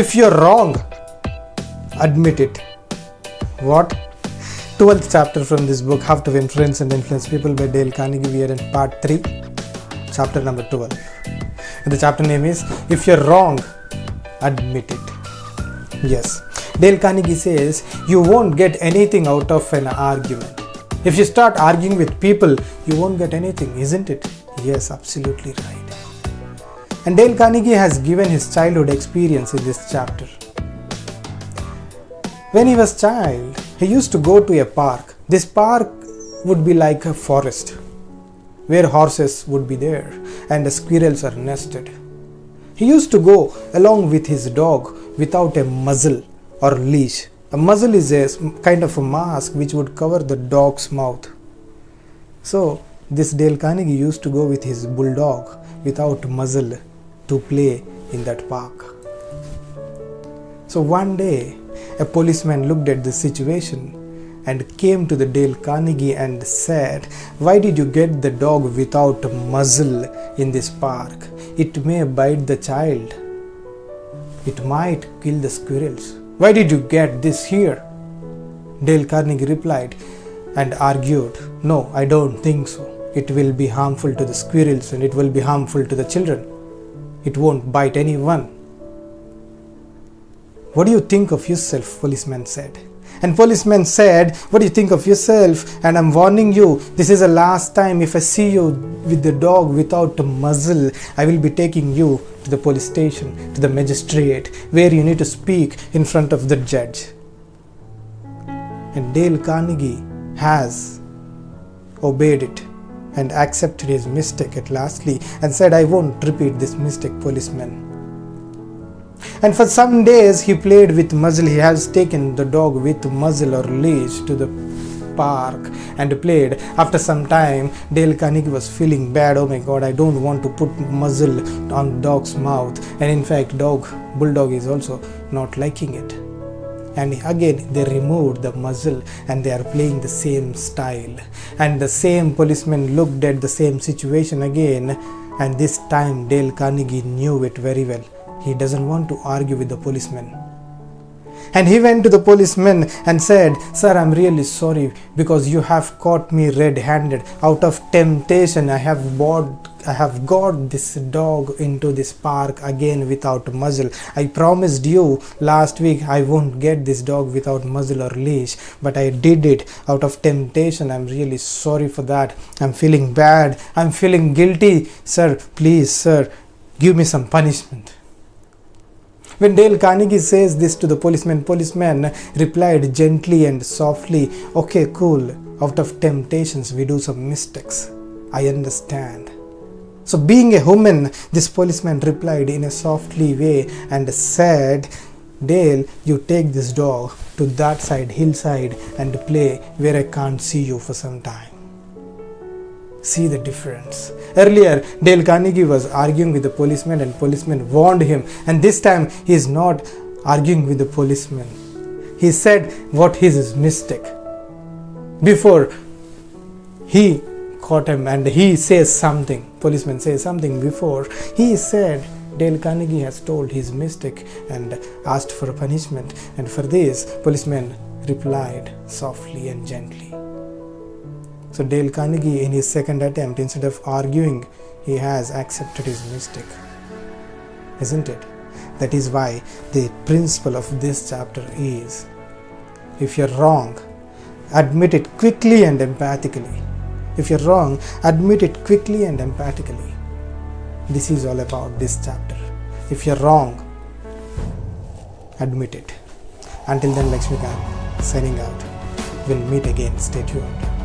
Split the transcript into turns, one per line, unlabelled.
If you're wrong, admit it. What? 12th chapter from this book, How to Influence and Influence People by Dale Carnegie. We are in part 3, chapter number 12. And the chapter name is If You're Wrong, Admit It. Yes, Dale Carnegie says you won't get anything out of an argument. If you start arguing with people, you won't get anything, isn't it? Yes, absolutely right. And Dale Carnegie has given his childhood experience in this chapter. When he was a child, he used to go to a park. This park would be like a forest where horses would be there and the squirrels are nested. He used to go along with his dog without a muzzle or leash. A muzzle is a kind of a mask which would cover the dog's mouth. So this Dale Carnegie used to go with his bulldog without muzzle to play in that park. So one day a policeman looked at the situation and came to the Dale Carnegie and said, "Why did you get the dog without a muzzle in this park? It may bite the child. It might kill the squirrels. Why did you get this here?" Dale Carnegie replied and argued, "No, I don't think so. It will be harmful to the squirrels and it will be harmful to the children. It won't bite anyone." "What do you think of yourself?" policeman said. And policeman said, "What do you think of yourself? And I'm warning you, this is the last time. If I see you with the dog without a muzzle, I will be taking you to the police station, to the magistrate, where you need to speak in front of the judge." And Dale Carnegie has obeyed it and accepted his mistake at lastly and said, "I won't repeat this mistake, policeman." And for some days he played with muzzle. He has taken the dog with muzzle or leash to the park and played. After some time, Dale Carnegie was feeling bad. "Oh my God, I don't want to put muzzle on dog's mouth." And in fact, bulldog is also not liking it. And again they removed the muzzle and they are playing the same style. And the same policeman looked at the same situation again, and this time Dale Carnegie knew it very well. He doesn't want to argue with the policeman. And he went to the policeman and said, "Sir, I'm really sorry because you have caught me red-handed. Out of temptation, I have got this dog into this park again without muzzle. I promised you last week I won't get this dog without muzzle or leash, but I did it out of temptation. I'm really sorry for that. I'm feeling bad. I'm feeling guilty. Sir, please, sir, give me some punishment." When Dale Carnegie says this to the policeman replied gently and softly, "Okay, cool. Out of temptations, we do some mistakes. I understand." So being a human, this policeman replied in a softly way and said, "Dale, you take this dog to that side, hillside, and play where I can't see you for some time." See the difference. Earlier, Dale Carnegie was arguing with the policeman and policeman warned him. And this time, he is not arguing with the policeman. He said what is his mistake. Before he caught him and he says something, policeman says something before, he said Dale Carnegie has told his mistake and asked for a punishment. And for this, policeman replied softly and gently. So Dale Carnegie, in his second attempt, instead of arguing, he has accepted his mistake. Isn't it? That is why the principle of this chapter is, if you're wrong, admit it quickly and empathically. If you're wrong, admit it quickly and empathically. This is all about this chapter. If you're wrong, admit it. Until then, Lakshmikant signing out. We'll meet again. Stay tuned.